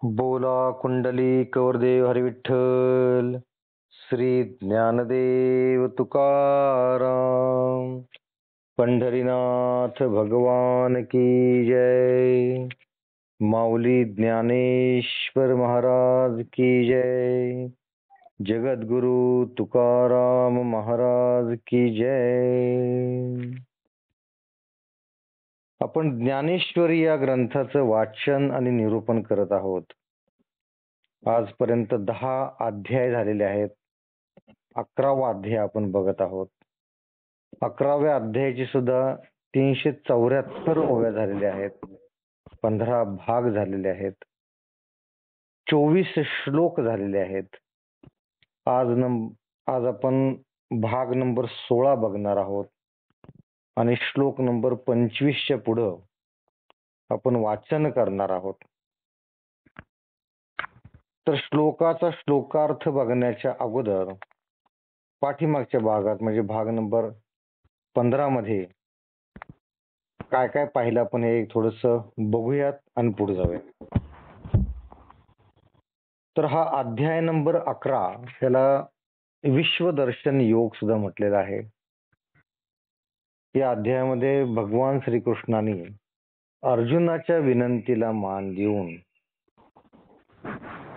बोला कुंडली कवरदेव हरिविठ्ठल श्री ज्ञानदेव तुकाराम पंढरीनाथ भगवान की जय। माऊली ज्ञानेश्वर महाराज की जय। जगद्गुरु तुकाराम महाराज की जय। आपण ज्ञानेश्वरी या ग्रंथाचं वाचन आणि निरूपण करत आहोत। आजपर्यंत 10 अध्याय झालेले आहेत। 11वा अध्याय आपण बघत आहोत। 11व्या अध्यायाची सुद्धा 374 ओव्या झालेल्या आहेत। 15 भाग झालेले आहेत। 24 श्लोक झालेले आहेत। आज आपण भाग नंबर 16 बघणार आहोत आणि श्लोक नंबर 25च्या पुढं आपण वाचन करणार आहोत। तर श्लोकाचा श्लोकार्थ बघण्याच्या अगोदर पाठीमागच्या भागात म्हणजे भाग नंबर 15 मध्ये काय काय पाहिलं आपण हे थोडंसं बघूयात आणि पुढे जाऊयात। तर हा अध्याय नंबर 11 त्याला विश्वदर्शन योग सुद्धा म्हटलेला आहे। या अध्यायामध्ये भगवान श्रीकृष्णाने अर्जुनाच्या विनंतीला मान देऊन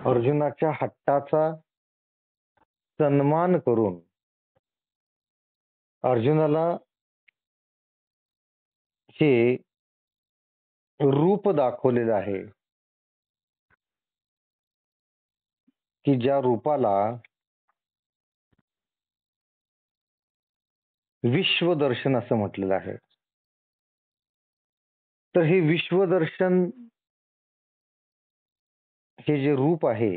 अर्जुनाच्या हट्टाचा सन्मान करून अर्जुनाला हे रूप दाखवलेलं आहे की ज्या रूपाला विश्वदर्शन असं म्हटलेलं आहे। तर हे विश्वदर्शन हे जे रूप आहे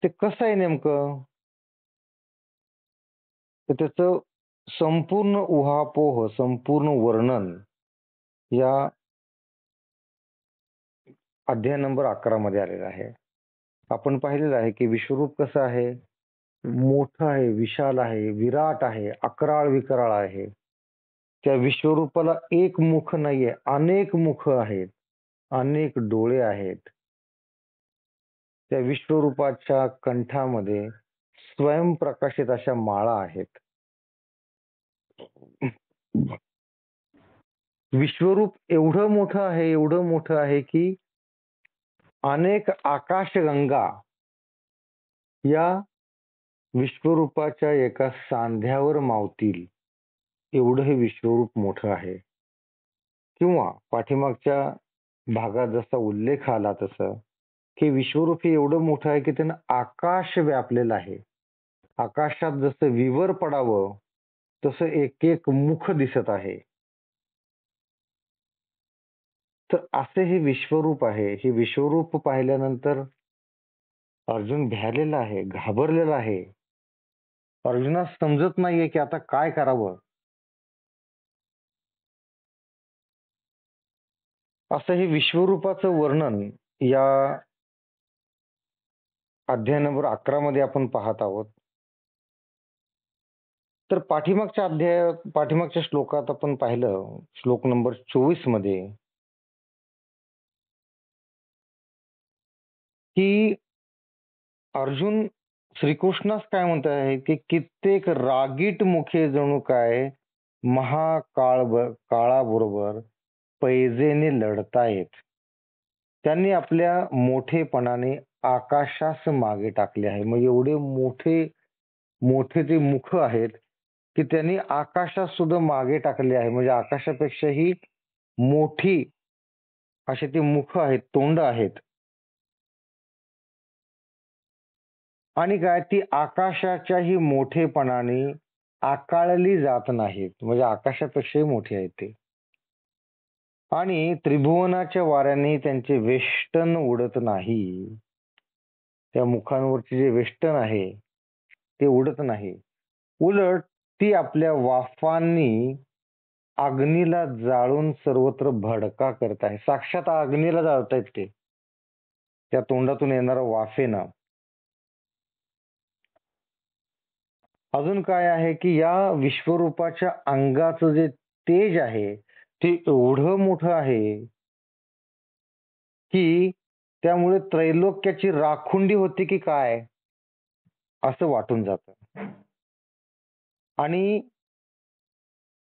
ते कसं आहे नेमकं, तर त्याचं संपूर्ण उहापोह संपूर्ण वर्णन या अध्याय नंबर 11 मध्ये आलेलं आहे। आपण पाहिलेलं आहे की विश्वरूप कसं आहे, मोठं आहे, विशाल आहे, विराट आहे, अकराळ विकराळ आहे। त्या विश्वरूपाला एक मुख नाहीये, अनेक मुख आहेत, अनेक डोळे आहेत। त्या विश्वरूपाच्या कंठामध्ये स्वयंप्रकाशित अशा माळा आहेत। विश्वरूप एवढं मोठं आहे की अनेक आकाशगंगा या विश्वरूपाच्या एका सांध्यावर मावतील एवढं हे विश्वरूप मोठं आहे। किंवा पाठीमागच्या भागात जसा उल्लेख आला तसं की विश्वरूप हे एवढं मोठं आहे की त्यानं आकाश व्यापलेलं आहे। आकाशात जसं विवर पडावं तसं एक एक मुख दिसत आहे। तर असे हे विश्वरूप आहे। हे विश्वरूप पाहिल्यानंतर अर्जुन भ्यालेला आहे, घाबरलेला आहे। अर्जुनास समजत नाहीये की आता काय करावं। असं हे विश्वरूपाचं वर्णन या अध्याय नंबर 11 मध्ये आपण पाहत आहोत। तर पाठीमागच्या श्लोकात आपण पाहिलं श्लोक नंबर 24 मध्ये की अर्जुन श्रीकृष्णास काय म्हणत आहे की कित्येक रागीट मुखे जणू काय काळाबरोबर पैजेने लढतायत। त्यांनी आपल्या मोठेपणाने आकाशास मागे टाकले आहे। मग एवढे मोठे ते मुख आहेत की त्यांनी आकाशात सुद्धा मागे टाकले आहे। म्हणजे आकाशापेक्षाही मोठी अशी ती मुख आहेत, तोंड आहेत। आणि काय ती आकाशाच्याही मोठेपणाने आकाळली जात नाहीत, म्हणजे आकाशापेक्षाही मोठी आहेत ते। आणि त्रिभुवनाच्या वाऱ्याने त्यांचे वेष्टन उडत नाही। त्या मुखांवरचे जे वेष्टन आहे ते उडत नाही, उलट ती आपल्या वाफांनी अग्नीला जाळून सर्वत्र भडका करत आहे। साक्षात अग्नीला जाळतायत ते त्या तोंडातून येणाऱ्या वाफेनं। अजून काय आहे की या विश्वरूपाच्या अंगाचं जे तेज आहे ते एवढं मोठं आहे की त्यामुळे त्रैलोक्याची राखुंडी होती की काय असं वाटून जातं. आणि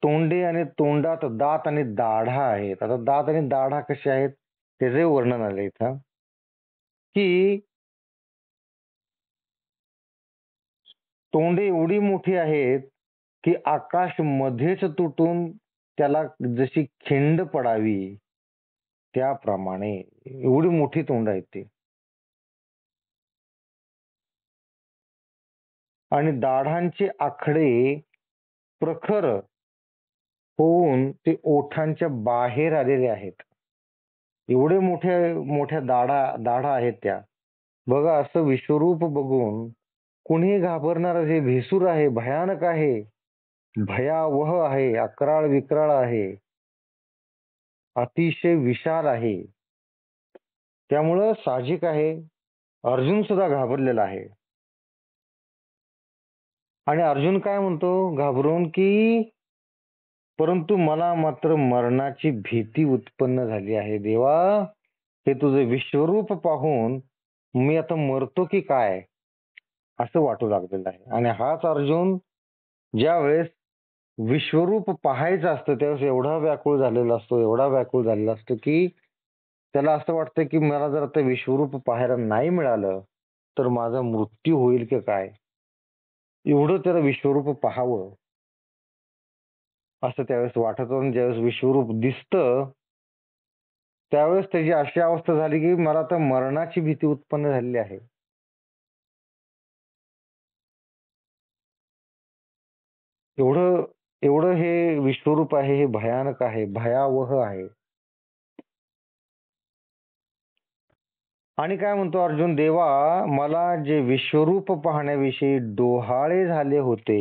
तोंडे आणि तोंडात दात आणि दाढा आहेत. आता दात आणि दाढा कसे आहेत त्याचे वर्णन आले इथं की तोंडे एवढी मोठी आहेत की आकाश मध्येच तुटून त्याला जशी खिंड पडावी त्याप्रमाणे एवढी मोठी तोंड आहेत ती. आणि दाढांचे आकडे प्रखर होऊन ते ओठांच्या बाहेर आलेले आहेत. एवढे मोठ्या मोठ्या दाढा आहेत त्या. बघा असं विश्वरूप बघून कुणीही घाबरणार हे भेसूर आहे, भयानक आहे, भयावह आहे, अक्राळ विक्राळ आहे, अतिशय विशाल आहे. त्यामुळं साहजिक आहे अर्जुन सुद्धा घाबरलेला आहे. आणि अर्जुन काय म्हणतो घाबरून की परंतु मला मात्र मरणाची भीती उत्पन्न झाली आहे देवा. हे तुझे विश्वरूप पाहून मी आता मरतो की काय असं वाटू लागलेलं आहे. आणि हाच अर्जुन ज्या वेळेस विश्वरूप पाहायचं असतं त्यावेळेस एवढा व्याकुळ झालेला असतो, एवढा व्याकुळ झालेला असतो की त्याला असं वाटतं की मला जर आता विश्वरूप पाहायला नाही मिळालं तर माझा मृत्यू होईल की काय. एवढं त्याला विश्वरूप पाहावं असं त्यावेळेस वाटत होतं. ज्यावेळेस विश्वरूप दिसतं त्यावेळेस त्याची अशी अवस्था झाली की मला तर मरणाची भीती उत्पन्न झालेली आहे. एवढं एवढं हे विश्वरूप आहे, हे भयानक आहे, भयावह आहे. आणि काय म्हणतो अर्जुन देवा मला जे विश्वरूप पाहण्याविषयी डोहाळे झाले होते.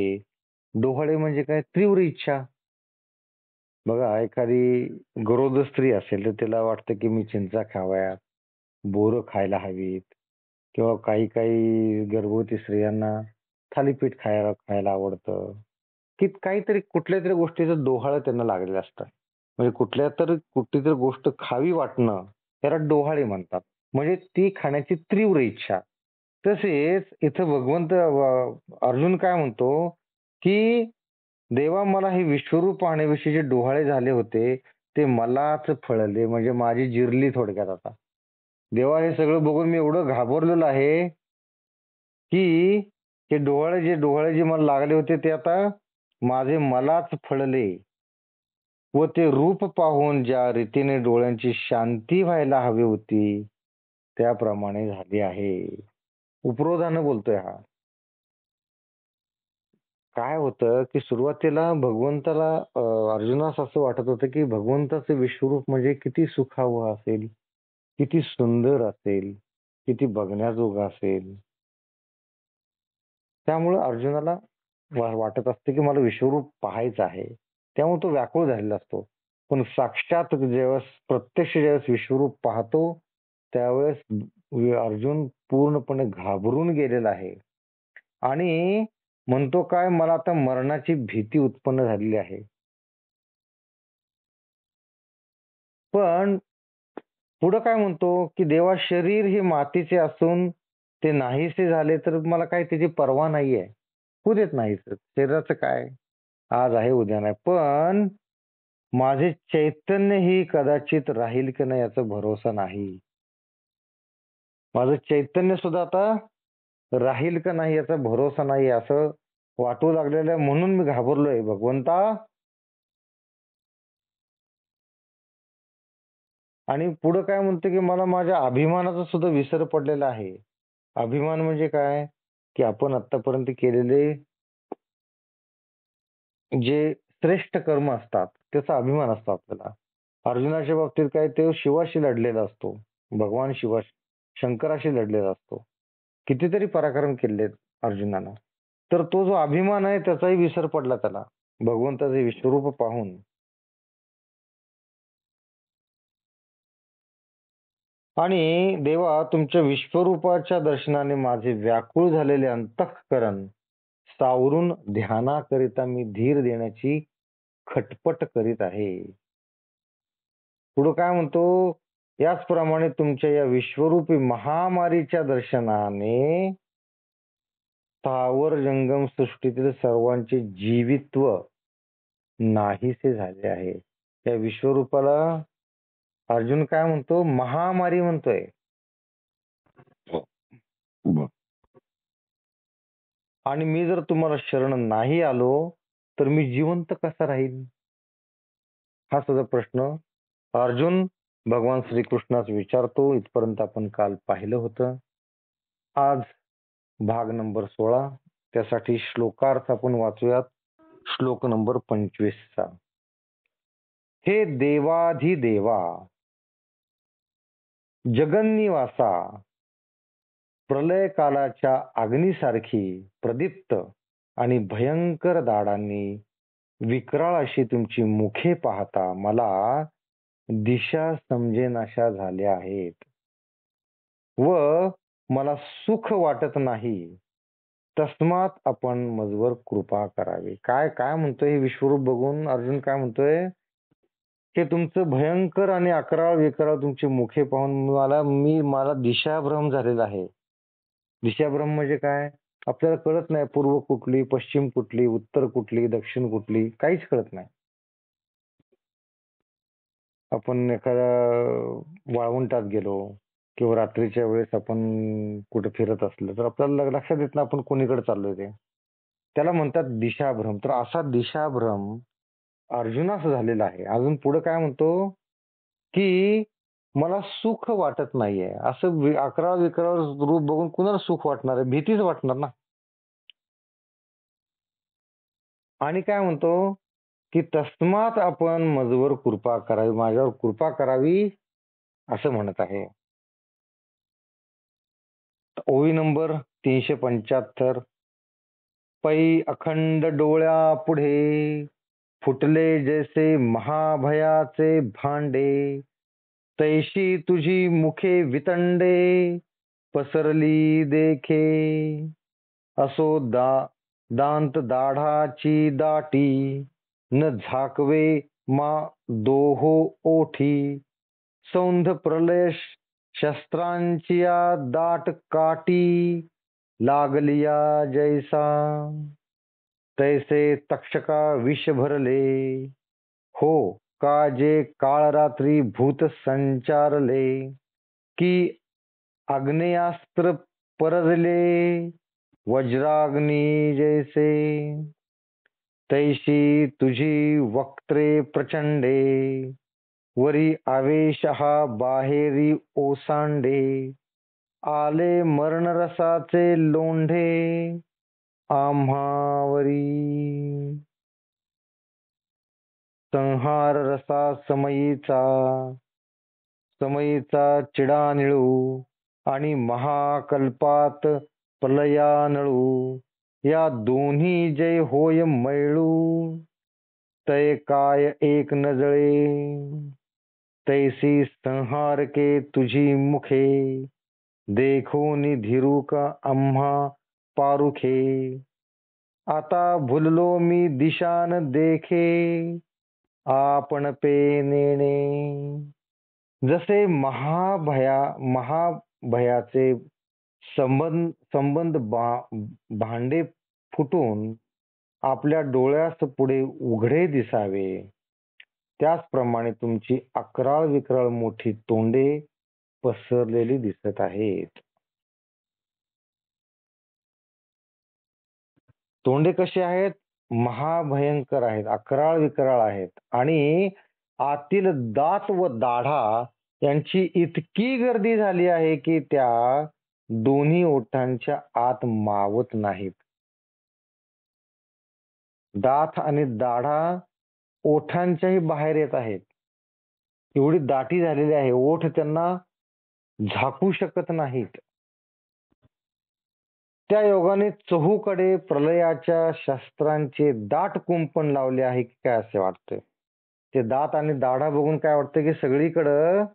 डोहाळे म्हणजे काय तीव्र इच्छा. बघा एखादी गरोदर स्त्री असेल तर तिला वाटतं की मी चिंचा खाव्यात, बोरं खायला हवीत किंवा काही काही गर्भवती स्त्रियांना थालीपीठ खायला खायला आवडतं. की काहीतरी कुठल्या तरी गोष्टीचं डोहाळं त्यांना लागलेलं असतं. म्हणजे कुठली तरी गोष्ट खावी वाटणं त्याला डोहाळे म्हणतात. म्हणजे ती खाण्याची तीव्र इच्छा. तसेच इथं अर्जुन काय म्हणतो की देवा मला हे विश्वरूप पाहण्याविषयी जे डोहाळे झाले होते ते मलाच फळले म्हणजे माझी जिरली थोडक्यात आता. देवा हे सगळं बघून मी एवढं घाबरलेलो आहे की ते डोहाळे जे मला लागले होते ते आता माझे मलाच फळले व ते रूप पाहून ज्या रीतीने डोळ्यांची शांती व्हायला हवी होती त्याप्रमाणे झाली आहे. उपरोधानं बोलतोय हा. काय होतं की सुरुवातीला भगवंताला अर्जुनास असं वाटत होतं की भगवंताचं विश्वरूप म्हणजे किती सुखावह असेल, किती सुंदर असेल, किती बघण्याजोगं असेल. त्यामुळे अर्जुनाला वाटत असते की मला विश्वरूप पाहायचं आहे. त्यामुळे तो व्याकुळ झालेला असतो. पण साक्षात ज्यावेळेस विश्वरूप पाहतो त्यावेळेस अर्जुन पूर्णपणे घाबरून गेलेला आहे. आणि म्हणतो काय मला आता मरणाची भीती उत्पन्न झालेली आहे. पण पुढं काय म्हणतो की देवा शरीर हे मातीचे असून ते नाहीसे झाले तर मला काही त्याची पर्वा नाहीये. होऊ देत नाहीस शरीराचं काय आज आहे उद्या नाही. पण माझे चैतन्य ही कदाचित राहील की नाही याचा भरोसा नाही. माझं चैतन्य सुद्धा आता राहील का नाही याचा भरोसा नाही असं वाटू लागलेलं आहे म्हणून मी घाबरलोय भगवंता. आणि पुढे काय म्हणतो की मला माझ्या अभिमानाचा सुद्धा विसर पडलेला आहे. अभिमान म्हणजे काय की आपण आतापर्यंत केलेले जे श्रेष्ठ कर्म असतात त्याचा अभिमान असतो आपल्याला. अर्जुनाच्या बाबतीत काय तो शिवाशी लढलेला असतो. भगवान शंकराशी लढलेला असतो. कितीतरी पराक्रम केलेत अर्जुनानं. तर तो जो अभिमान आहे त्याचाही विसर पडला त्याला भगवंताचे विश्वरूप पाहून. आणि देवा तुमच्या विश्वरूपाच्या दर्शनाने माझे व्याकुळ झालेले अंतःकरण सावरून ध्यानाकरिता मी धीर देण्याची खटपट करीत आहे. पुढं काय म्हणतो याचप्रमाणे तुमच्या या विश्वरूपी महामारीच्या दर्शनाने स्थावर जंगम सृष्टीतील सर्वांचे जीवित्व नाहीसे झाले आहे. या विश्वरूपाला अर्जुन काय म्हणतो? महामारी म्हणतोय. आणि मी जर तुम्हाला शरण नाही आलो तर मी जिवंत कसा राहील? हा सुद्धा प्रश्न अर्जुन भगवान श्रीकृष्णास विचारतो. इथपर्यंत आपण काल पाहिलं होतं. आज भाग नंबर 16, त्यासाठी श्लोकार्थ आपण वाचूयात. श्लोक नंबर 25 चा. हे देवाधिदेवा, जगन्निवासा, प्रलय कालाच्या अग्नीसारखी प्रदीप्त आणि भयंकर दाडांनी विक्राळ अशी तुमची मुखे पाहता मला दिशा समजेनाशा झाल्या आहेत व मला सुख वाटत नाही. तस्मात आपण मजवर कृपा करावी. काय काय म्हणतोय हे विश्वरूप बघून अर्जुन? काय म्हणतोय? की तुमचं भयंकर आणि अकराळ विकराळ तुमची मुखे पाहून मला दिशाभ्रम झालेला आहे. दिशाभ्रम म्हणजे काय? आपल्याला कळत नाही पूर्व कुठली, पश्चिम कुठली, उत्तर कुठली, दक्षिण कुठली, काहीच कळत नाही. आपण एखाद्या वाळवंटात गेलो किंवा रात्रीच्या वेळेस आपण कुठे फिरत असलो तर आपल्याला लक्षात येत नाही आपण कोणीकडे चाललोय ते. त्याला म्हणतात दिशाभ्रम. तर असा दिशाभ्रम अर्जुनास झालेला आहे. अजून पुढे काय म्हणतो? की मला सुख वाटत नाहीये. असं अकराळ विकराळ रूप बघून कुणाला सुख वाटणार आहे? भीतीच वाटणार ना. आणि काय म्हणतो? की तस्मात आपण मजवर कृपा करावी, माझ्यावर कृपा करावी असं म्हणत आहे. ओवी नंबर 375. पै अखंड डोळ्या पुढे फुटले जैसे महाभयाचे भांडे, तैशी तुझी मुखे वितंडे पसरली देखे. असो दांत दाढाची दाटी न झाकवे मा दोहो ओठी. सौंध प्रलय शस्त्रांचिया दाट काटी लागलिया जैसा. तैसे तक्षका विष भरले हो का जे काळ रात्री भूत संचारले. की आग्नेयास्त्र परजले वज्राग्नी जैसे. तैशी तुझी वक्त्रे प्रचंडे वरी आवेश हा बाहेरी ओसांडे. आले मरणरसाचे लोंढे आम्हावरी. संहार रसा समयीचा चिडा निळू आणि महाकल्पात प्रलयानळू. या दोन्ही जय होय मैळू. तय काय एक नजळे. तैसी संहारके तुझी मुखे देखोनी धीरू का आम्हा पारुखे. आता भुललो मी दिशान देखे आपण पे नेणे. जसे महाभयाचे संबंध भांडे फुटून आपल्या डोळ्यास पुढे उघडे दिसावे, त्याचप्रमाणे तुमची अकराळ विकराळ मोठी तोंडे पसरलेली दिसत आहेत. तोंडे कशी आहेत? महाभयंकर आहेत, अकराळ विकराळ आहेत. आणि आतील दात व दाढा यांची इतकी गर्दी झाली आहे की त्या दोन्ही ओठांच्या आत मावत नाहीत. दात आणि दाढा ओठांच्याही बाहेर येत आहेत. एवढी दाटी झालेली आहे, ओठ त्यांना झाकू शकत नाहीत. त्या योगाने चहूकडे प्रलयाच्या शस्त्रांचे दाट कुंपण लावले आहे की काय असे वाटते. ते दात आणि दाढा बघून काय वाटतं की सगळीकडं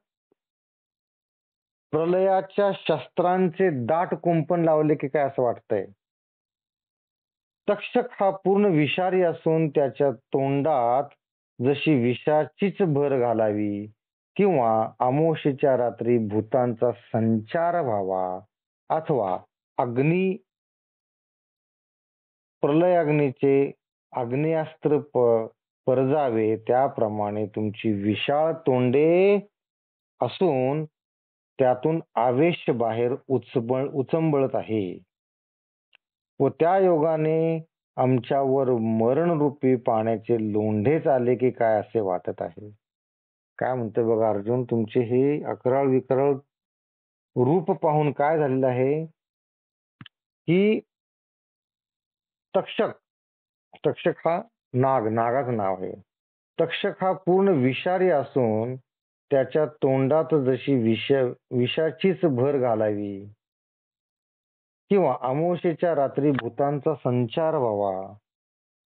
प्रलयाच्या शस्त्रांचे दाट कुंपण लावले की काय असं वाटतंय. तक्षक हा पूर्ण विषारी असून त्याच्या तोंडात जशी विषाचीच भर घालावी किंवा अमावास्येच्या रात्री भूतांचा संचार व्हावा अथवा अग्नी प्रलयाग्नीचे आग्नेयास्त्र परजावे त्याप्रमाणे तुमची विशाळ तोंडे असून त्यातून आवेश बाहेर उचंबळत आहे व त्या योगाने आमच्यावर मरणरूपी पाण्याचे लोंढेच आले की काय असे वाटत आहे. काय म्हणतोय बघा अर्जुन, तुमचे हे अकराळ विकराळ रूप पाहून काय झालेलं आहे की तक्षक, तक्षक हा नागाचं नाव आहे. तक्षक हा पूर्ण विषारी असून त्याच्या तोंडात जशी विषाचीच भर घालावी किंवा अमावास्येच्या रात्री भूतांचा संचार व्हावा.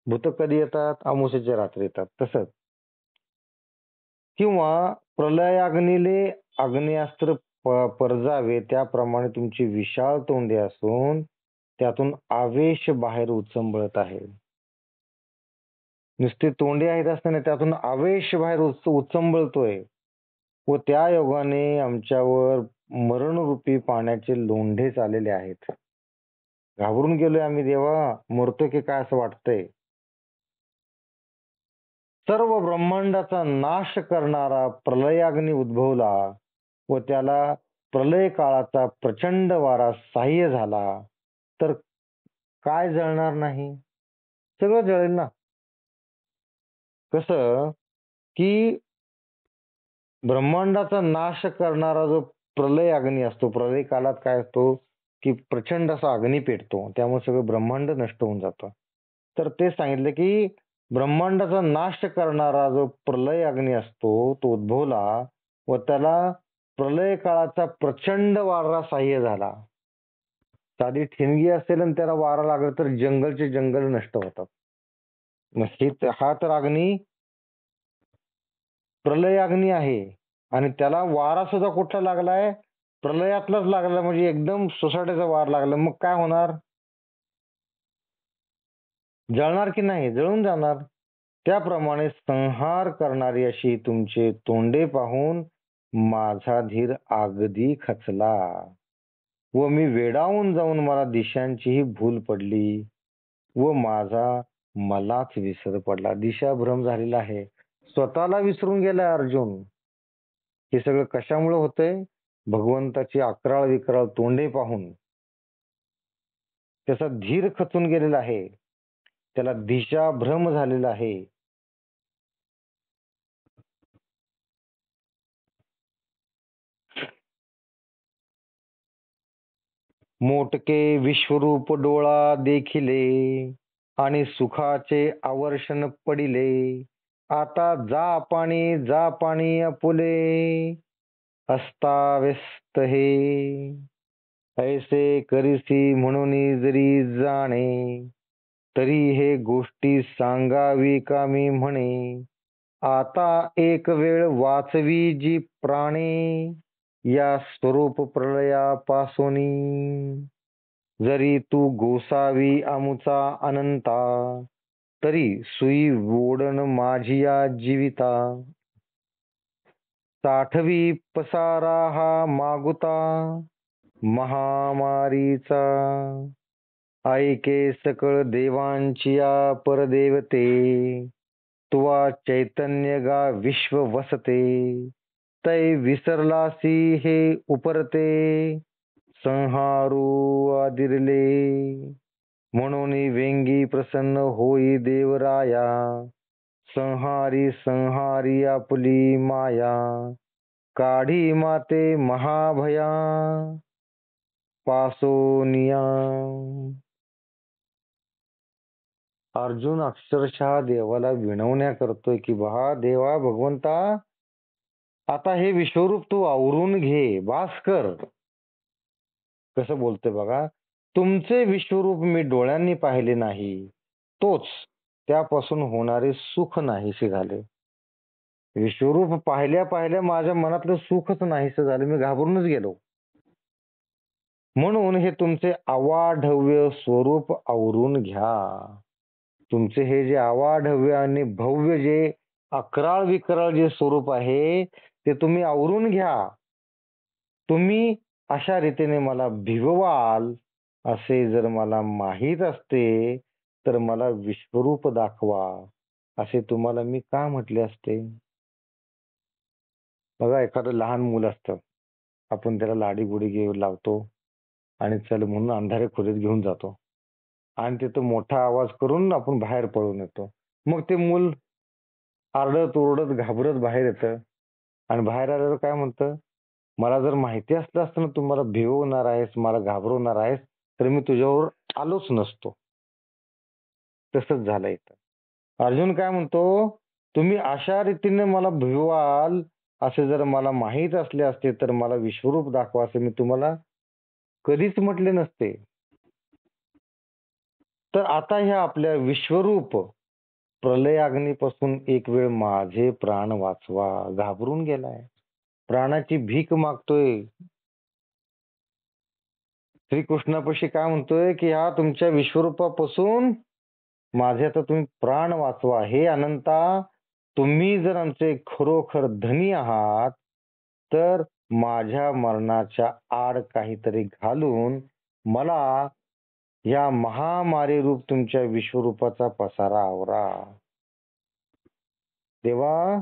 भूत कधी येतात? अमावास्येच्या रात्री येतात. तसंच किंवा प्रलयाग्नीले आग्नेयास्त्र परजावे त्याप्रमाणे तुमची विशाळ तोंडे असून त्यातून आवेश बाहेर उचंबळत आहे. नुसते तोंडे आहेत असताना त्यातून आवेश बाहेर उचंबळतोय व त्या योगाने आमच्यावर मरणरूपी पाण्याचे लोंढेच आलेले आहेत. घाबरून गेलोय आम्ही, देवा मरतोय की काय असं वाटतंय. सर्व ब्रह्मांडाचा नाश करणारा प्रलयाग्नी उद्भवला व त्याला प्रलय काळाचा प्रचंड वारा सहाय्य झाला तर काय जळणार नाही? सगळं जळेल ना. कसं की ब्रह्मांडाचा नाश करणारा जो प्रलय अग्नी असतो, प्रलय काळात काय असतो की प्रचंड असा अग्नी पेटतो, त्यामुळे सगळं ब्रह्मांड नष्ट होऊन जातं. तर ते सांगितलं की ब्रह्मांडाचा नाश करणारा जो प्रलय अग्नी असतो तो उद्भवला व त्याला प्रलय काळाचा प्रचंड वारा सहाय्य झाला. साधी ठिणगी असेल आणि त्याला वारा लागला तर जंगलचे जंगल नष्ट होतात. हा तर अग्नी प्रलय अग्नी आहे आणि त्याला वारा सुद्धा कुठला लागलाय? प्रलयातलाच लागला, म्हणजे एकदम सोसाट्याचा वार लागला. मग काय होणार? जळणार की नाही? जळून जाणार. त्याप्रमाणे संहार करणारी अशी तुमचे तोंडे पाहून माझा धीर अगदी खचला व मी वेडावून जाऊन मला दिशांचीही भूल पडली व माझा मलाच विसर पडला. दिशाभ्रम झालेला आहे, स्वतःला विसरून गेलाय अर्जुन. हे सगळं कशामुळे होतंय? भगवंताची अकराळ विकराळ तोंडे पाहून त्याचा धीर खचून गेलेला आहे, त्याला दिशाभ्रम झालेला आहे. मोटके विश्वरूप डोळा देखिले आणि सुखाचे आवर्षण पडिले. आता जा पाणी आपुले अस्ताव्यस्त हे. ऐसे करीसी म्हणून जरी जाणे तरी हे गोष्टी सांगावी कामी म्हणे. आता एक वेळ वाचवी जी प्राणे या स्वरूप प्रलयापासोनी. जरी तू गोसावी आमुचा अनंता तरी सुई ओढण माझी या जीविता. साठवी पसारा हा मागुता महामारीचा. ऐके सकळ देवांची या परदेवते. तुवा चैतन्य गा विश्व वसते. तै विसरलासी हे उपरते. संहारू आदिरले म्हणून वेंगी प्रसन्न होई देवराया. संहारी संहारी आपली माया. काढी माते महाभया पासोनिया. अर्जुन अक्षरशः देवाला विनवण्या करतोय की बहा देवा भगवंता, आता हे विश्वरूप तू आवरून घे, बास कर. कसं बोलतोय बघा, तुमचे विश्वरूप मी डोळ्यांनी पाहिले नाही, तोच त्यापासून होणारे सुख नाहीसे झाले. विश्वरूप पाहिल्या पाहिल्या माझ्या मनातलं सुखच नाहीसे झालं, मी घाबरूनच गेलो. म्हणून हे तुमचे अवाढव्य स्वरूप आवरून घ्या. तुमचे हे जे अवाढव्य आणि भव्य जे अकराळ विकराळ जे स्वरूप आहे ते तुम्ही आवरून घ्या. तुम्ही अशा रीतीने मला भिववाल असे जर मला माहीत असते तर मला विश्वरूप दाखवा असे तुम्हाला मी का म्हटले असते. बघा, एखादं लहान मूल असतं, आपण त्याला लाडी गुडी घेऊन लावतो आणि चल म्हणून अंधाऱ्या खोलीत घेऊन जातो आणि तिथं मोठा आवाज करून आपण बाहेर पळून येतो. मग ते मूल आरडत ओरडत घाबरत बाहेर येतं आणि बाहेर आल्यावर काय म्हणतं, मला जर माहिती असलं असतं ना तू मला भिवणार आहेस, मला घाबरवणार आहेस, तर मी तुझ्यावर आलोच नसतो. तसंच झालं इथं. अर्जुन काय म्हणतो, तुम्ही अशा रीतीने मला भिवाल असे जर मला माहीत असले असते तर मला विश्वरूप दाखवा असे मी तुम्हाला कधीच म्हटले नसते. तर आता ह्या आपल्या विश्वरूप प्रलयाग्नीपासून एक वेळ माझे प्राण वाचवा घाबरून गेलाय, प्राणाची भीक मागतोय. श्रीकृष्णापाशी काय म्हणतोय की ह्या तुमच्या विश्वरूपापासून माझे आता तुम्ही प्राण वाचवा. हे अनंता, तुम्ही जर आमचे खरोखर धनी आहात तर माझ्या मरणाच्या आड काहीतरी घालून मला या महामारी रूप तुमच्या विश्वरूपाचा पसारा आवरा. देवा,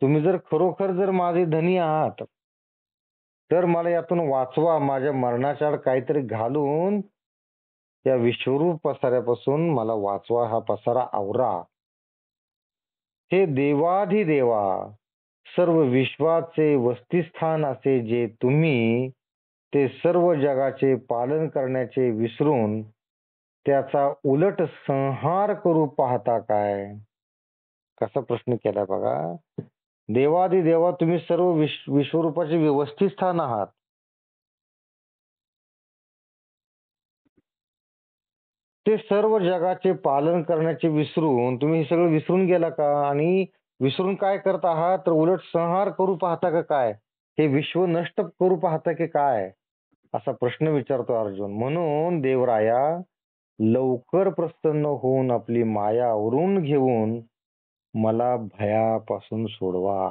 तुम्ही जर खरोखर जर माझे धनी आहात तर मला यातून वाचवा. माझ्या मरणाच्या आड काहीतरी घालून या विश्वरूप पसाऱ्यापासून मला वाचवा, हा पसारा आवरा. हे देवाधिदेवा, सर्व विश्वाचे वस्तिस्थान असे जे तुम्ही ते सर्व जगाचे पालन करण्याचे विसरून त्याचा उलट संहार करू पाहता काय. कसा प्रश्न केलाय बघा. देवाधिदेवा, तुम्ही सर्व विश्वरूपाचे व्यवस्थित स्थान आहात. ते सर्व जगाचे पालन करण्याचे विसरून तुम्ही हे सगळं विसरून गेला का. आणि विसरून काय करत आहात तर उलट संहार करू पाहता का काय, हे विश्व नष्ट करू पाहता की काय, असा प्रश्न विचारतो अर्जुन. म्हणून देवराया, लवकर प्रसन्न होऊन आपली माया आवरून घेऊन मला भयापासून सोडवा.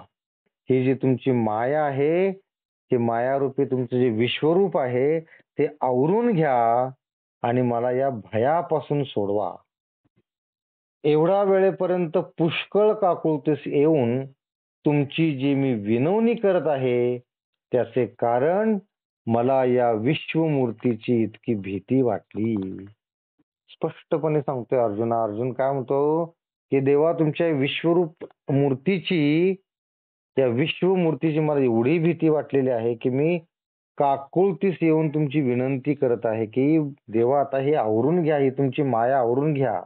ही जी तुमची माया आहे, ते मायारूपी तुमचं जे विश्वरूप आहे ते आवरून घ्या आणि मला या भयापासून सोडवा. एवढा वेळेपर्यंत पुष्कळ काकुळतीस येऊन तुमची जी मी विनवणी करत आहे त्याचे कारण मला या विश्वमूर्तीची इतकी भीती वाटली. स्पष्टपणे सांगतोय अर्जुना. अर्जुन काय म्हणतो की देवा, तुमच्या विश्वरूप मूर्तीची, त्या विश्वमूर्तीची मला एवढी भीती वाटलेली आहे की मी काकुळतीस येऊन तुमची विनंती करत आहे की देवा, आता हे आवरून घ्या, ही तुमची माया आवरून घ्या.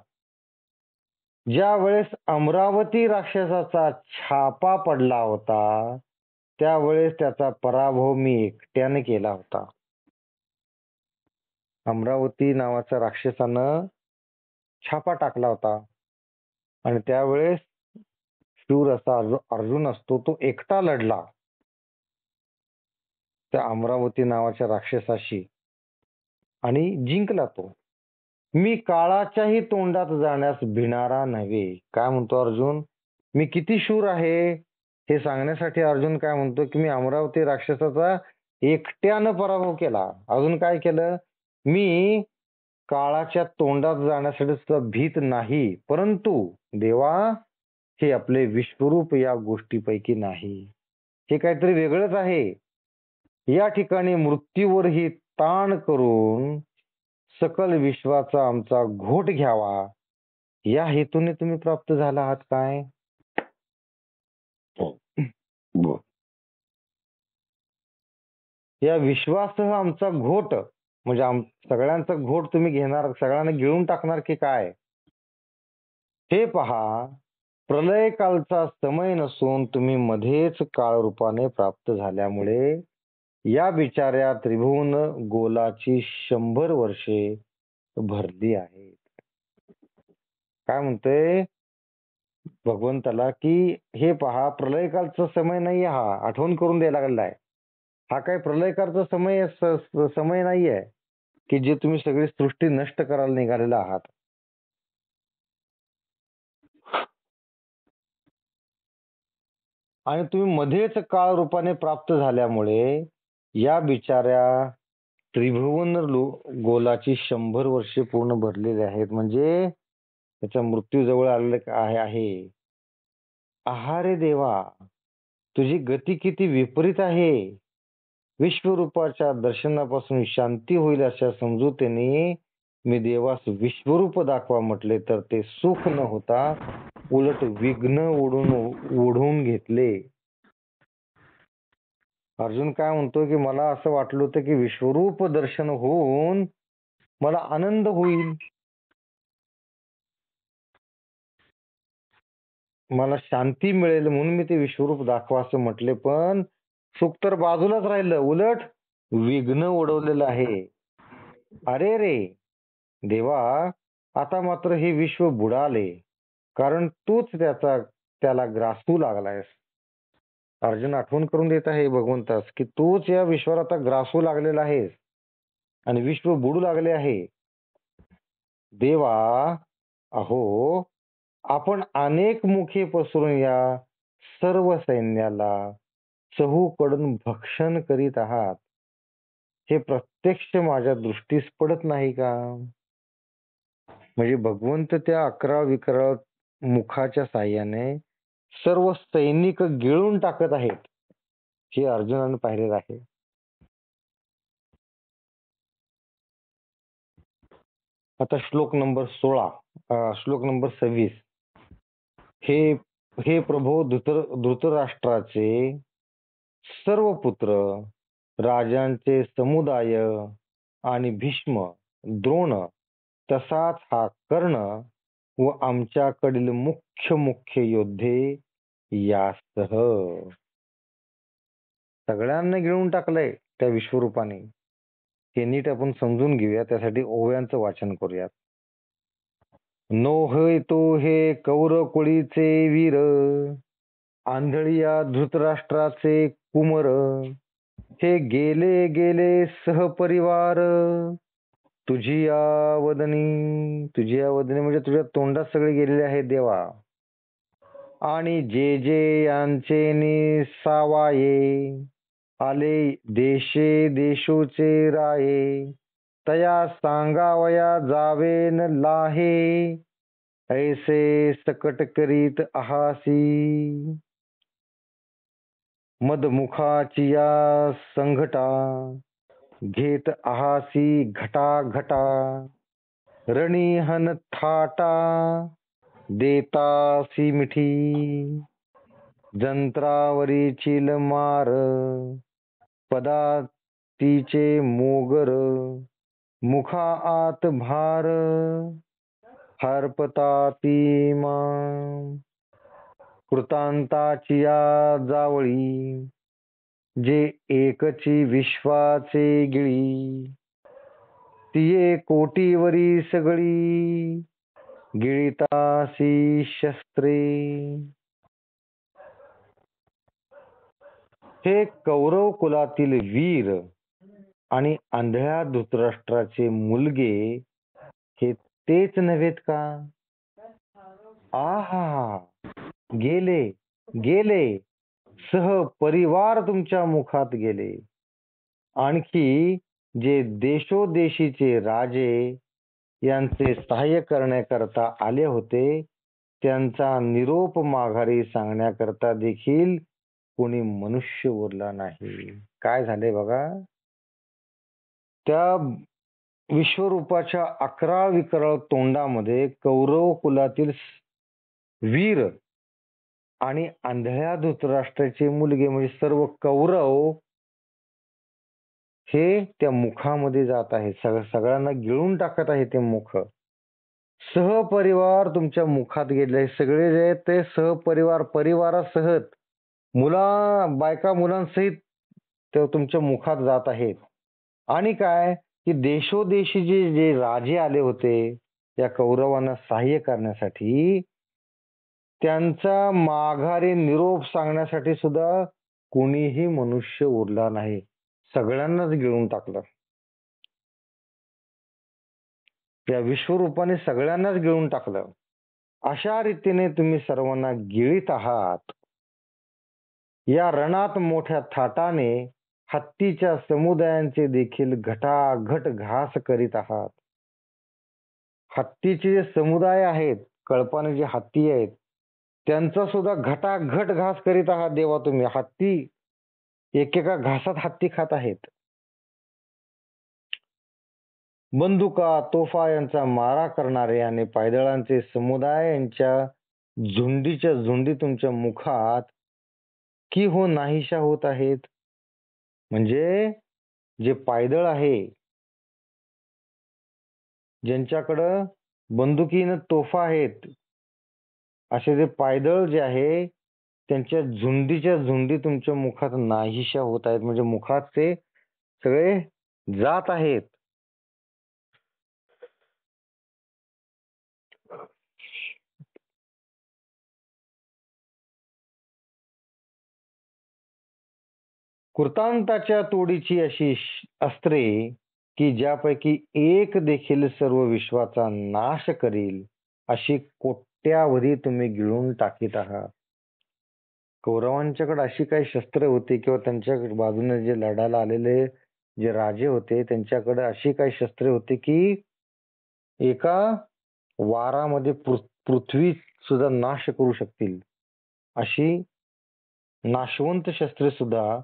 ज्या वेळेस अमरावती राक्षसाचा छापा पडला होता त्यावेळेस त्याचा पराभव मी एकट्याने केला होता. अमरावती नावाच्या राक्षसानं छापा टाकला होता आणि त्यावेळेस शूर असा अर्जुन असतो, तो एकटा लढला त्या अमरावती नावाच्या राक्षसाशी आणि जिंकला तो. मी काळाच्याही तोंडात जाण्यास भिणारा नव्हे. काय म्हणतो अर्जुन, मी किती शूर आहे हे सांगण्यासाठी अर्जुन काय म्हणतो की मी अमरावती राक्षसाचा एकट्यानं पराभव केला. अजून काय केलं, मी काळाच्या तोंडात जाण्यासाठी सुद्धा भीत नाही, परंतु देवा, हे आपले विश्वरूप या गोष्टीपैकी नाही, हे काहीतरी वेगळंच आहे. या ठिकाणी मृत्यूवरही ताण करून सकल विश्वाचा आमचा घोट घ्यावा या हेतूने तुम्ही प्राप्त झाला आहात काय. या विश्वासह आमचा घोट म्हणजे सगळ्यांचा घोट तुम्ही घेणार, सगळ्यांना गिळून टाकणार की काय. हे पहा, प्रलय कालचा समय नसून तुम्ही मध्येच काळ रूपाने प्राप्त झाल्यामुळे या बिचाऱ्या त्रिभुवन गोलाची 100 वर्षे भरली आहेत. काय म्हणते भगवंताला की हे पहा, प्रलयकालचा समय नाही, हा आठवण करून द्यायला लागलाय. हा काय प्रलयकालचा समय नाहीये की जे तुम्ही सगळी सृष्टी नष्ट करायला निघालेला आहात. आणि तुम्ही मध्येच काळ रूपाने प्राप्त झाल्यामुळे या बिचाऱ्या त्रिभुवन गोलाची 100 वर्षे पूर्ण भरलेली आहेत. म्हणजे त्याचा मृत्यू जवळ आलेला आहे. आहारे देवा, तुझी गती किती विपरीत आहे. विश्वरूपाच्या दर्शनापासून शांती होईल अशा समजुतीने मी देवास विश्वरूप दाखवा म्हटले तर ते सुख न होता उलट विघ्न ओढून घेतले. अर्जुन काय म्हणतो की मला असं वाटलं होतं की विश्वरूप दर्शन होऊन मला आनंद होईल, मला शांती मिळेल म्हणून मी ते विश्वरूप दाखवा असं म्हटले, पण सुख तर बाजूलाच राहिलं, उलट विघ्न ओढवलेलं आहे. अरे रे देवा, आता मात्र हे विश्व बुडाले, कारण तूच त्याला ग्रासू लागलायस. अर्जुन आठवण करून देत आहे भगवंतास की तूच या विश्वाला आता ग्रासू लागलेला आहेस आणि विश्व बुडू लागले आहे. देवा, अहो आपण अनेक मुखे पसरून या सर्व सैन्याला चहूकडून भक्षण करीत आहात. हे प्रत्यक्ष माझ्या दृष्टीस पडत नाही का? म्हणजे भगवंत त्या 11 विकराळ मुखाच्या साह्याने सर्व सैनिक गिळून टाकत आहेत, हे अर्जुनाने पाहिलेलं आहे. आता श्लोक नंबर 16, श्लोक नंबर 26. हे हे प्रभो धृतराष्ट्राचे सर्व पुत्र, राजांचे समुदाय आणि भीष्म, द्रोण, तसाच हा कर्ण व आमच्याकडील मुख्य मुख्य योद्धे यासह सगळ्यांना गिळून टाकलंय त्या विश्वरूपाने. हे नीट आपण समजून घेऊया, त्यासाठी ओव्यांचं वाचन करूयात. नो होय तो हे कौरव कुळीचे वीर, आंधळिया धृतराष्ट्राचे कुमर, हे गेले गेले सहपरिवार, तुझी या वदनी म्हणजे तुझ्या तोंडात सगळे गेलेले आहेत देवा. आणि जे जे यांचे निसावाये, आले देशे देशोचे राये, तया सांगावया जावे न लाहे, ऐसे सकट करीत आहासी. मदमुखाची या संघटा, घेत आहासी घटा घटा, रणिहन थाटा, देतासी मिठी, जंत्रावरी चिल मार, पदातीचे मोगर, मुखा आत भार, हरपताती मां, कृतांताची या जावळी, जे एकची विश्वाचे गिळी, तिये कोटीवरी सगळी, गिळितासी शस्त्रे. हे कौरव कुलातील वीर आणि आंधळ्या धृतराष्ट्राचे मुलगे हे तेच नव्हेत का? आहा, गेले गेले सह परिवार तुमच्या मुखात गेले. आणखी जे देशोदेशीचे राजे यांचे सहाय्य करण्याकरता आले होते, त्यांचा निरोप माघारी सांगण्याकरता देखील कोणी मनुष्य उरला नाही. काय झाले बघा, त्या विश्वरूपाच्या 11 विकराळ तोंडामध्ये कौरव कुलातील वीर आणि आंधळ्या धृतराष्ट्राचे मुलगे म्हणजे सर्व कौरव हे त्या मुखामध्ये जात आहेत. सगळ्यांना गिळून टाकत आहे ते मुख. सहपरिवार तुमच्या मुखात गेले, सगळे जे आहेत ते सहपरिवार, परिवारासहित बायका मुलांसहित ते तुमच्या मुखात जात आहेत. आणि काय की देशोदेशीचे जे राजे आले होते या कौरवांना सहाय्य करण्यासाठी, त्यांचा माघारी निरोप सांगण्यासाठी सुद्धा कोणीही मनुष्य उरला नाही. सगळ्यांनाच गिळून टाकलं. या विश्वरूपाने सगळ्यांनाच गिळून टाकलं. अशा रीतीने तुम्ही सर्वांना गिळीत आहात. या रणात मोठ्या थाटाने हत्तीच्या समुदायांचे देखील घटाघट घास करीत आहात. हत्तीचे जे समुदाय आहेत, कळपाने जे हत्ती आहेत, त्यांचा सुद्धा घटाघट घास करीत आहात देवा तुम्ही. हत्ती एकेका घासात हत्ती खात आहेत. बंदुका, तोफा यांचा मारा करणारे आणि पायदळांचे समुदाय यांच्या झुंडीच्या झुंडी तुमच्या मुखात की हो नाहीशा होत आहेत. म्हणजे जे पायदळ आहे, ज्यांच्याकडं बंदुकीनं तोफा आहेत, असे जे पायदळ जे आहे त्यांच्या झुंडीच्या झुंडी तुमच्या मुखात नाहीशा होत आहेत. म्हणजे मुखात ते सगळे जात आहेत. कृतांताच्या तोडीची अशी अस्त्रे की ज्यापैकी एक देखील सर्व विश्वाचा नाश करील, अशी कोट्यावधी तुम्ही गिळून टाकीत आहात. कौरवांच्याकडे अशी काही शस्त्रे होती किंवा त्यांच्या बाजूने जे लढायला आलेले जे राजे होते त्यांच्याकडे अशी काही शस्त्रे होती की एका वारामध्ये पृथ्वी सुद्धा नाश करू शकतील, अशी नाशवंत शस्त्रे सुद्धा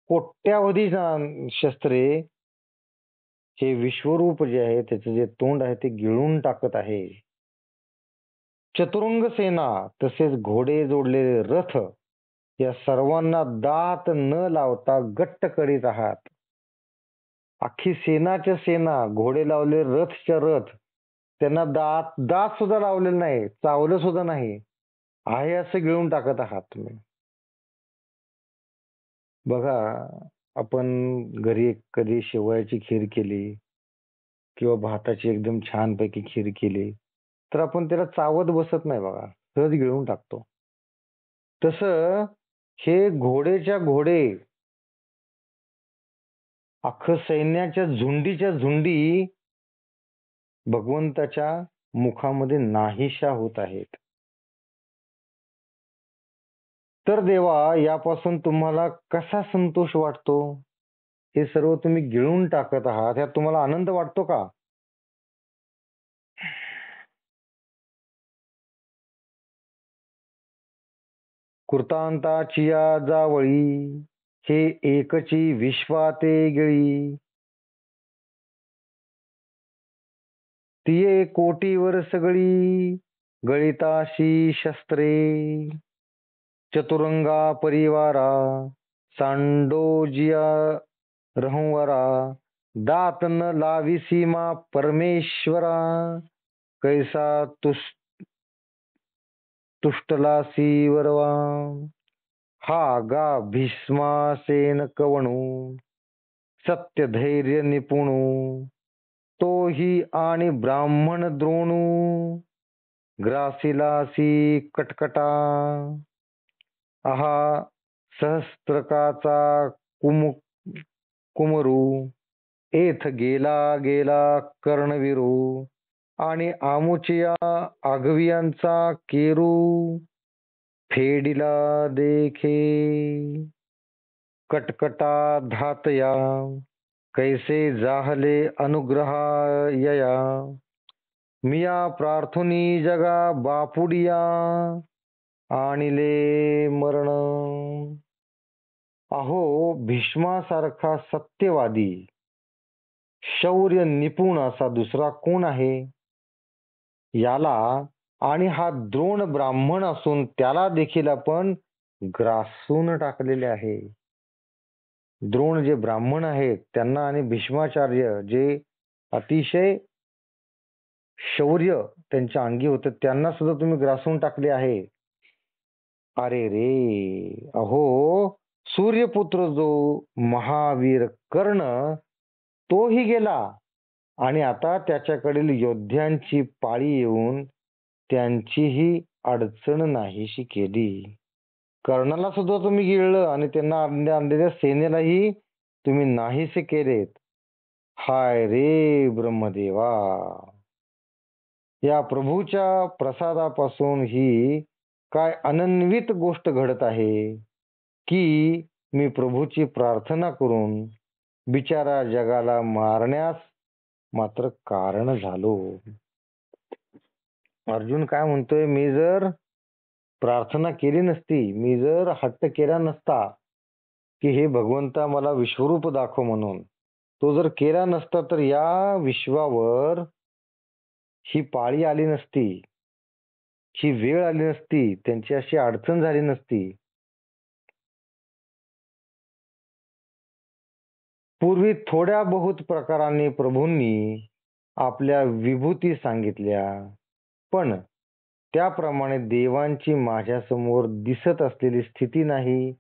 कोट्यावधी शस्त्रे हे विश्वरूप जे आहे त्याचे जे तोंड आहे ते गिळून टाकत आहे. चतुरंग सेना तसेच घोडे जोडलेले रथ या सर्वांना दात न लावता गट्ट करीत आहात. अख्खी सेनाच्या सेना, घोडे लावले रथच्या रथ, त्यांना दात सुद्धा लावलेले नाही, चावलं सुद्धा नाही, आहे असं गिळून टाकत आहात तुम्ही. बघा, आपण घरी कधी शेवयाची खीर केली किंवा भाताची एकदम छानपैकी खीर केली तर आपण त्याला चावत बसत नाही बघा, सहज गिळून टाकतो. तसं हे घोडेच्या घोडे अख्खं सैन्याच्या झुंडीच्या झुंडी भगवंताच्या मुखामध्ये नाहीशा होत आहेत. तर देवा, यापासून तुम्हाला कसा संतोष वाटतो? हे सर्व तुम्ही गिळून टाकत आहात, यात तुम्हाला आनंद वाटतो का? कृतांताची या जावळी हे एकची विश्वाते गिळी, तिये कोटीवर सगळी गळिताशी शस्त्रे. चतुरंगा परिवारा सांडोजिया रहंवरा, दात न लावी सीमा परमेश्वरा, कैसा तुष्टलासी वरवा. हा गा भीष्मासेन कवणू, सत्य धैर्य निपुणू, तोही आणि ब्राह्मण द्रोणू, ग्रासिलासी कटकटा. आहा सहस्त्रकाचा कुमरू, एथ गेला गेला कर्णवीरू, आणि आमुचिया आघवियांचा केरू, फेडिला देखे. कटकटा धातया, कैसे जाहले अनुग्रहायया, मिया प्रार्थुनी जगा बापुडिया, आणिले मरण. अहो, भीष्मासारखा सत्यवादी, शौर्य निपुण असा दुसरा कोण आहे? याला आणि हा द्रोण ब्राह्मण असून त्याला देखील आपण ग्रासून टाकलेले आहे. द्रोण जे ब्राह्मण आहेत त्यांना आणि भीष्माचार्य जे अतिशय शौर्य त्यांच्या अंगी होतं त्यांना सुद्धा तुम्ही ग्रासून टाकले आहे. अरे रे, अहो, सूर्यपुत्र जो महावीर कर्ण तोही गेला आणि आता त्याच्याकडील योद्ध्यांची पाळी येऊन त्यांचीही अडचण नाहीशी केली. कर्णाला सुद्धा तुम्ही गिळलं आणि त्यांना आणलेल्या सेनेलाही तुम्ही नाहीसे केलेत. हाय रे ब्रह्मदेवा, या प्रभूच्या प्रसादापासून ही काय अनन्वित गोष्ट घडत आहे की मी प्रभूची प्रार्थना करून बिचारा जगाला मारण्यास मात्र कारण झालो. अर्जुन काय म्हणतोय, मी जर प्रार्थना केली नसती, मी जर हट्ट केला नसता की हे भगवंता मला विश्वरूप दाखव म्हणून, तो जर केला नसता तर या विश्वावर ही पाळी आली नसती, ही वेळ आली नसती, त्यांची अशी अडचण झाली नसती. पूर्वी थोड्या बहुत प्रकारांनी प्रभूंनी आपल्या विभूती सांगितल्या, पण त्याप्रमाणे देवांची माझ्यासमोर दिसत असलेली स्थिती नाही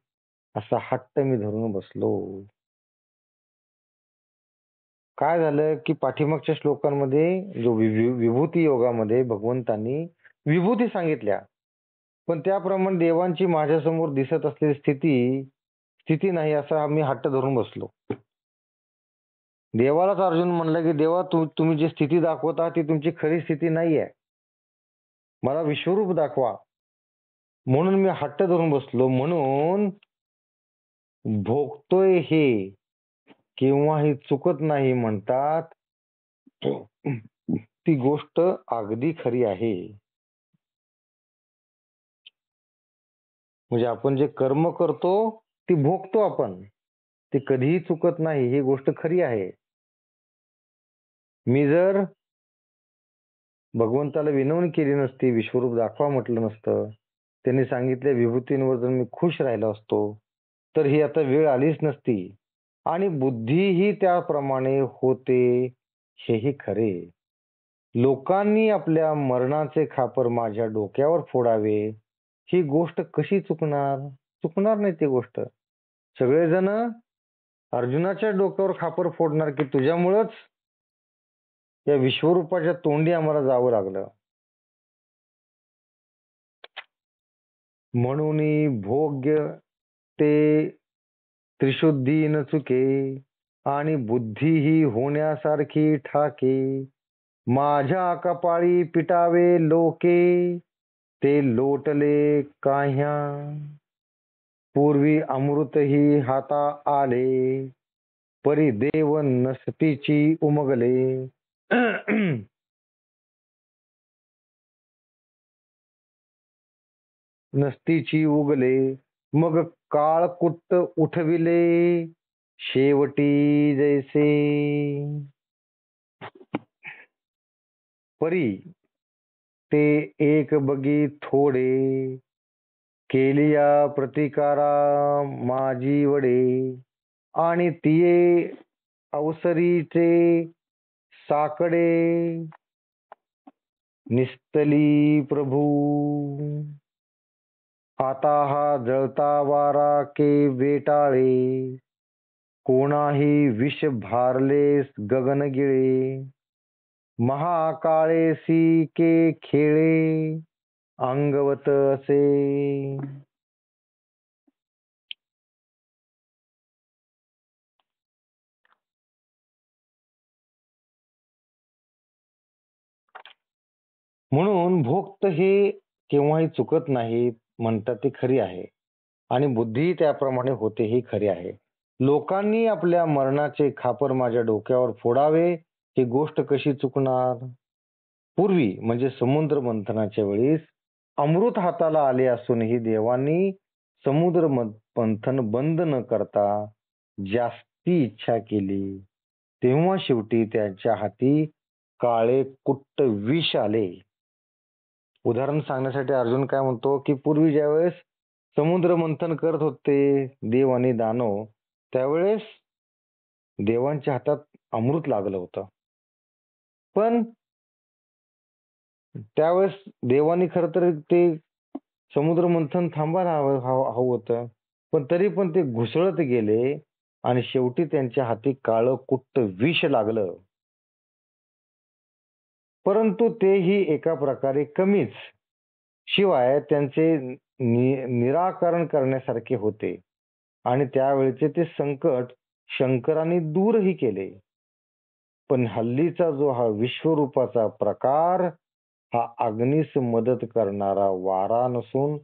असा हट्ट मी धरून बसलो. काय झालं की पाठीमागच्या श्लोकांमध्ये जो विभूती योगामध्ये भगवंतांनी विभूती सांगितल्या, पण त्याप्रमाणे देवांची माझ्यासमोर दिसत असलेली स्थिती नाही असा मी हट्ट धरून बसलो. देवालाच अर्जुन म्हणलं की देवा तुम्ही जी स्थिती दाखवता ती तुमची खरी स्थिती नाहीये, मला विश्वरूप दाखवा. म्हणून मी हट्ट धरून बसलो. म्हणून भोगतोय हे केव्हाही चुकत नाही म्हणतात, ती गोष्ट अगदी खरी आहे. म्हणजे आपण जे कर्म करतो ती भोगतो आपण, ते कधीही चुकत नाही, ही गोष्ट खरी आहे. मी जर भगवंताला विनवणी केली नसती, विश्वरूप दाखवा म्हटलं नसतं, त्यांनी सांगितल्या विभूतींवर जर मी खुश राहिलो असतो तर ही आता वेळ आलीच नसती आणि बुद्धीही त्याप्रमाणे होते, हेही खरे. लोकांनी आपल्या मरणाचे खापर माझ्या डोक्यावर फोडावे, ही गोष्ट कशी चुकणार? चुकणार नाही ती गोष्ट. सगळेजण अर्जुनाच्या डोक्यावर खापर फोडणार की तुझ्यामुळंच या विश्वरूपाच्या तोंडी आम्हाला जावं लागलं. म्हणून भोग्य ते त्रिशुद्धी न चुके आणि बुद्धी ही होण्यासारखी ठाके, माझ्या कपाळी पिटावे लोके ते लोटले काह्या, पूर्वी अमृतही हाता आले परी देव नसतीची उमगले. नसतीची उगले मग काळ कुट्ट उठविले शेवटी जैसे, परी ते एक बगी थोडे केलिया प्रतिकारा माझी वडे, आणि तिये अवसरीचे साकडे निस्तली प्रभू, आता हा जळता वारा के वेटाळे, कोणाही विष भारलेस गगन गिळे, महाकाळेसी के खेळे अंगवत असे. म्हणून भोक्त हे केव्हाही चुकत नाही म्हणतात ती खरी आहे आणि बुद्धी त्याप्रमाणे होते ही खरी आहे. लोकांनी आपल्या मरणाचे खापर माझ्या डोक्यावर फोडावे, ही गोष्ट कशी चुकणार? पूर्वी म्हणजे समुद्र मंथनाच्या वेळेस अमृत हाताला आले असूनही देवांनी समुद्र मंथन बंद न करता जास्ती इच्छा केली, तेव्हा शेवटी त्यांच्या हाती काळे कुट्ट विष आले. उदाहरण सांगण्यासाठी अर्जुन काय म्हणतो की पूर्वी ज्यावेळेस समुद्र मंथन करत होते देव आणि दानव, त्यावेळेस देवांच्या हातात अमृत लागलं होतं, पण त्यावेळेस देवानी खरं तर ते समुद्र मंथन थांबायला हवं होतं, पण तरी पण ते घुसळत गेले आणि शेवटी त्यांच्या हाती काळं कुट्ट विष लागलं. परंतु तेही एका प्रकारे कमीच, शिवाय त्यांचे निराकरण करण्यासारखे होते आणि त्यावेळेचे ते संकट शंकरांनी दूरही केले. पण हल्लीचा जो हा विश्वरूपाचा प्रकार हा अग्नीस मदत करणारा वारा नसून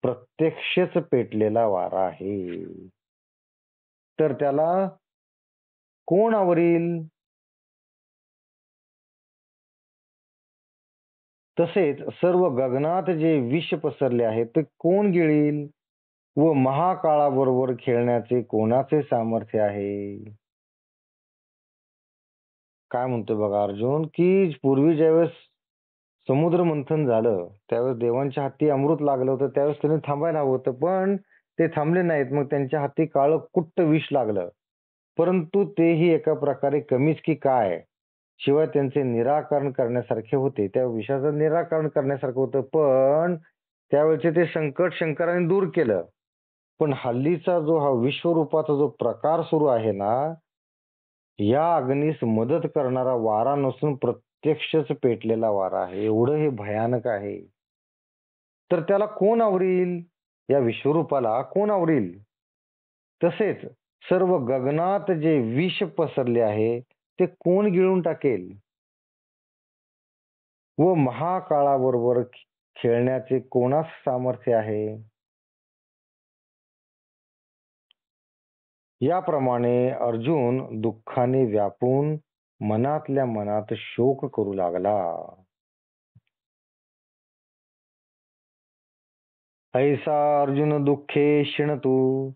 प्रत्यक्षच पेटलेला वारा आहे. तर त्याला कोण आवरील? तसेच सर्व गगनात जे विष पसरले आहे ते कोण गिळील? व महाकाळाबरोबर खेळण्याचे कोणाचे सामर्थ्य आहे? काय म्हणतोय बघा अर्जुन, की पूर्वी ज्यावेळेस समुद्र मंथन झालं त्यावेळेस देवांच्या हाती अमृत लागलं होतं, त्यावेळेस त्यांनी थांबायला हवं होतं, पण ते थांबले नाहीत. मग त्यांच्या हाती काळं कुट्ट विष लागलं. परंतु तेही एका प्रकारे कमीच की काय, शिवाय त्यांचे निराकरण करण्यासारखे होते. त्या विषाचं निराकरण करण्यासारखं होतं, पण त्यावेळेचे ते संकट शंकराने दूर केलं. पण हल्लीचा जो हा विश्वरूपाचा जो प्रकार सुरू आहे ना, या अग्नीस मदत करणारा वारा नसून प्रत्यक्षच पेटलेला वारा आहे. एवढं हे भयानक आहे. तर त्याला कोण आवरील? या विश्वरूपाला कोण आवरील? तसेच सर्व गगनात जे विष पसरले आहे ते कोण गिळून टाकेल? व महाकाळाबरोबर खेळण्याचे कोणास सामर्थ्य आहे? याप्रमाणे अर्जुन दुःखाने व्यापून मनातल्या मनात शोक करू लागला. ऐसा अर्जुन दुःखे शिणतू,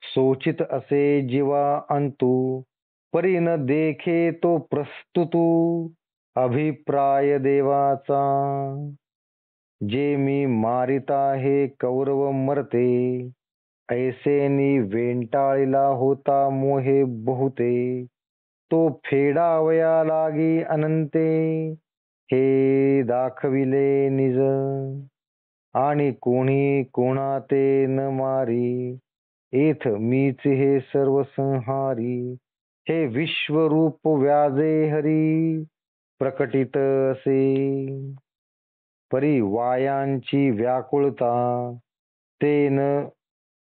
सोचित असे जीवा अंतू, परी न देखे तो प्रस्तुतू, अभिप्राय देवाचा. जे मी मारिता हे कौरव मरते, ऐसेनी वेंटाळीला होता मोहे बहुते, तो फेडावया लागी अनंते, हे दाखविले निज. आणि कोणी कोणा ते न मारी, एथ मीच हे सर्व संहारी. हे विश्वरूप व्याजे हरी, प्रकटित असे. परी वायांची व्याकुळता, ते न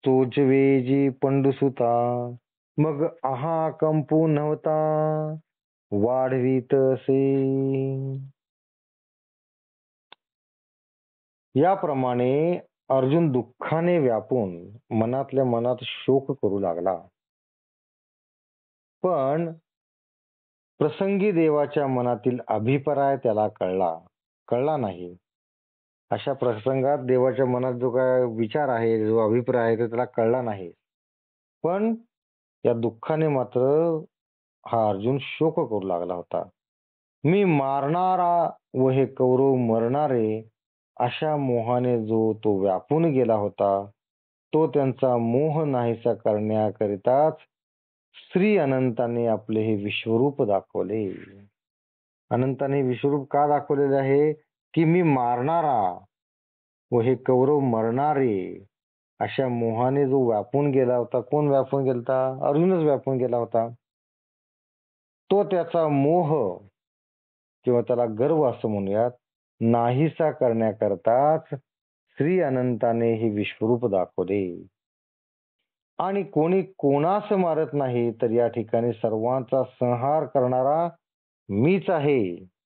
तोचवेजी पंडुसुता. मग आहा कंपू नव्हता, वाढवीत असे. याप्रमाणे अर्जुन दुःखाने व्यापून मनातल्या मनात शोक करू लागला. पण प्रसंगी देवाच्या मनातील अभिप्राय त्याला कळला नाही. अशा प्रसंगात देवाच्या मनात जो काय विचार आहे, जो अभिप्राय आहे, तो त्याला कळला नाही. पण या दुःखाने मात्र हा अर्जुन शोक करू लागला होता. मी मारणारा व हे कौरव मरणारे, अशा मोहाने जो तो व्यापून गेला होता, तो त्यांचा मोह नाहीसा करण्याकरिताच श्री अनंताने आपले हे विश्वरूप दाखवले. अनंताने विश्वरूप का दाखवलेले आहे? की मी मारणारा व हे कौरव मरणारे, अशा मोहाने जो व्यापून गेला होता. कोण व्यापून गेलता? अर्जुनच व्यापून गेला होता. तो त्याचा मोह किंवा त्याला गर्व असं म्हणूयात, नाहीसा करण्याकरताच श्री अनंताने हे विश्वरूप दाखवले. आणि कोणी कोणास मारत नाही, तर या ठिकाणी सर्वांचा संहार करणारा मीच आहे,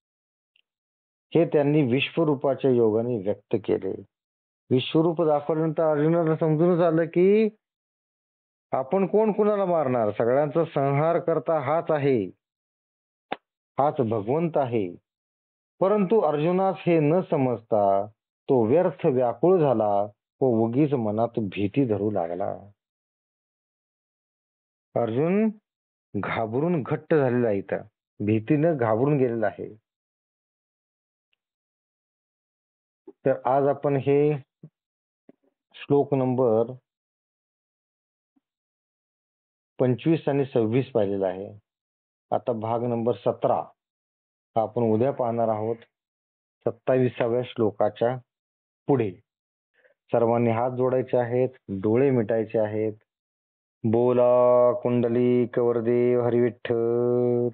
हे त्यांनी विश्वरूपाच्या योगाने व्यक्त केले. विश्वरूप दाखवल्यानंतर अर्जुनाला समजूनच आलं की आपण कोण कुणाला मारणार, सगळ्यांचा संहार करता हाच आहे, हाच भगवंत आहे. परंतु अर्जुनास हे न समजता तो व्यर्थ व्याकुळ झाला व उगीच मनात भीती धरू लागला. अर्जुन घाबरून घट्ट झालेला आहे, इथं भीतीनं घाबरून गेलेला आहे. तर आज आपण हे श्लोक नंबर 25 आणि 26 पाहिलेला आहे. आता भाग नंबर 17 हा आपण उद्या पाहणार आहोत, 27व्या श्लोकाच्या पुढे. सर्वांनी हात जोडायचे आहेत, डोळे मिटायचे आहेत. बोला कुंडलिक वरदेव हरी विठ्ठल.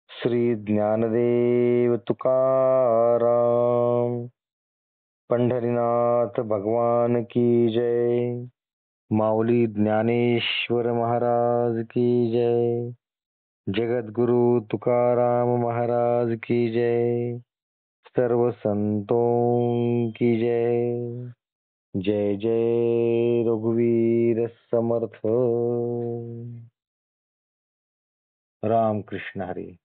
श्री ज्ञानदेव तुकाराम. पंढरीनाथ भगवान की जय. माऊली ज्ञानेश्वर महाराज की जय. जगद्गुरु तुकाराम महाराज की जय. सर्व संतों की जय. जय जय रघुवीर समर्थ. राम कृष्ण हरी.